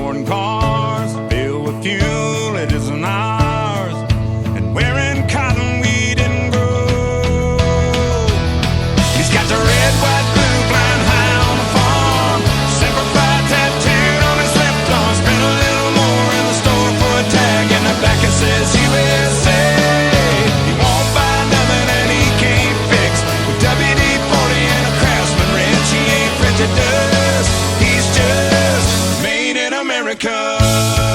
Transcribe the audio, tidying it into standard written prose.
sporting cars filled with fuel, it isn't ours. And wearing cotton we didn't grow. He's got the red, white, blue flying high on the farm. Semper Fi tattooed on his left arm. Spent a little more in the store for a tag, and the back it says USA. He won't buy nothing and he can't fix. With WD-40 and a Craftsman wrench, he ain't afraid to dust. He's just made in America.